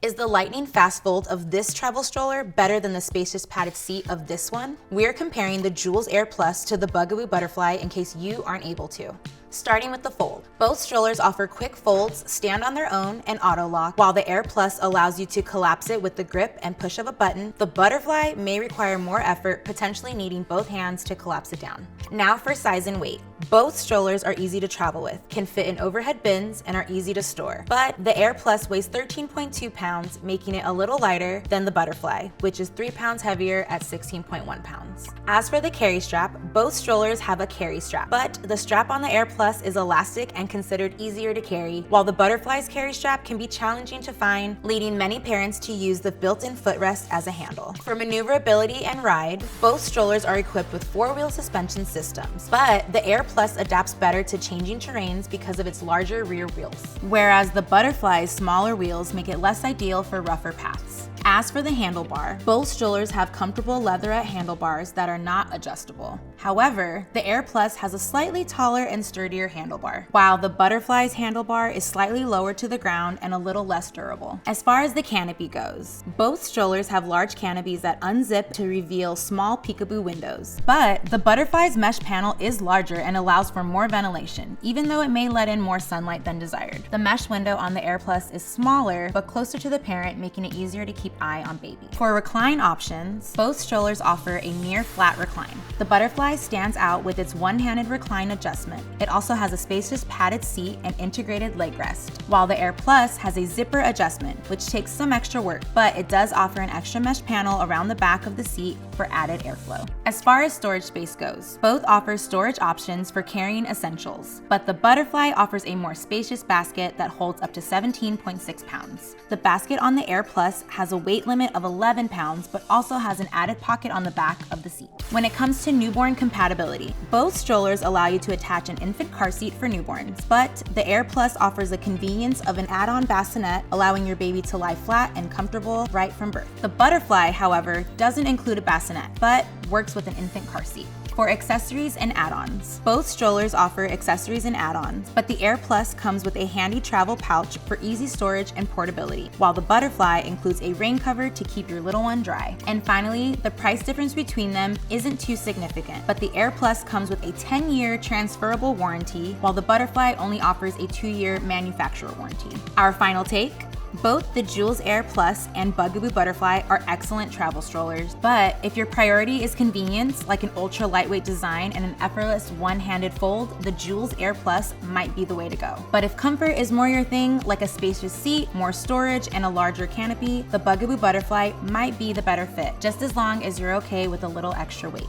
Is the lightning fast fold of this travel stroller better than the spacious padded seat of this one? We're comparing the Joolz Aer Plus to the Bugaboo Butterfly in case you aren't able to. Starting with the fold. Both strollers offer quick folds, stand on their own, and auto lock. While the Aer Plus allows you to collapse it with the grip and push of a button, the Butterfly may require more effort, potentially needing both hands to collapse it down. Now for size and weight. Both strollers are easy to travel with, can fit in overhead bins, and are easy to store. But the Aer Plus weighs 13.2 pounds, making it a little lighter than the Butterfly, which is 3 pounds heavier at 16.1 pounds. As for the carry strap, both strollers have a carry strap, but the strap on the Aer Plus is elastic and considered easier to carry, while the Butterfly's carry strap can be challenging to find, leading many parents to use the built-in footrest as a handle. For maneuverability and ride, both strollers are equipped with 4-wheel suspension systems, but the Aer Plus adapts better to changing terrains because of its larger rear wheels, whereas the Butterfly's smaller wheels make it less ideal for rougher paths. As for the handlebar, both strollers have comfortable leatherette handlebars that are not adjustable. However, the Aer Plus has a slightly taller and sturdier handlebar, while the Butterfly's handlebar is slightly lower to the ground and a little less durable. As far as the canopy goes, both strollers have large canopies that unzip to reveal small peekaboo windows, but the Butterfly's mesh panel is larger and allows for more ventilation, even though it may let in more sunlight than desired. The mesh window on the Aer Plus is smaller, but closer to the parent, making it easier to keep eye on baby. For recline options, both strollers offer a near flat recline. The Butterfly stands out with its one-handed recline adjustment. It also has a spacious padded seat and integrated leg rest, while the Aer Plus has a zipper adjustment, which takes some extra work, but it does offer an extra mesh panel around the back of the seat for added airflow. As far as storage space goes, both offer storage options for carrying essentials, but the Butterfly offers a more spacious basket that holds up to 17.6 pounds. The basket on the Aer Plus has a weight limit of 11 pounds, but also has an added pocket on the back of the seat. When it comes to newborn compatibility, both strollers allow you to attach an infant car seat for newborns, but the Aer Plus offers the convenience of an add-on bassinet, allowing your baby to lie flat and comfortable right from birth. The Butterfly, however, doesn't include a bassinet, but works with an infant car seat. For accessories and add-ons, both strollers offer accessories and add-ons, but the Aer Plus comes with a handy travel pouch for easy storage and portability, while the Butterfly includes a rain cover to keep your little one dry. And finally, the price difference between them isn't too significant, but the Aer Plus comes with a 10-year transferable warranty, while the Butterfly only offers a 2-year manufacturer warranty. Our final take? Both the Joolz Aer Plus and Bugaboo Butterfly are excellent travel strollers, but if your priority is convenience, like an ultra lightweight design and an effortless one-handed fold, the Joolz Aer Plus might be the way to go. But if comfort is more your thing, like a spacious seat, more storage, and a larger canopy, the Bugaboo Butterfly might be the better fit, just as long as you're okay with a little extra weight.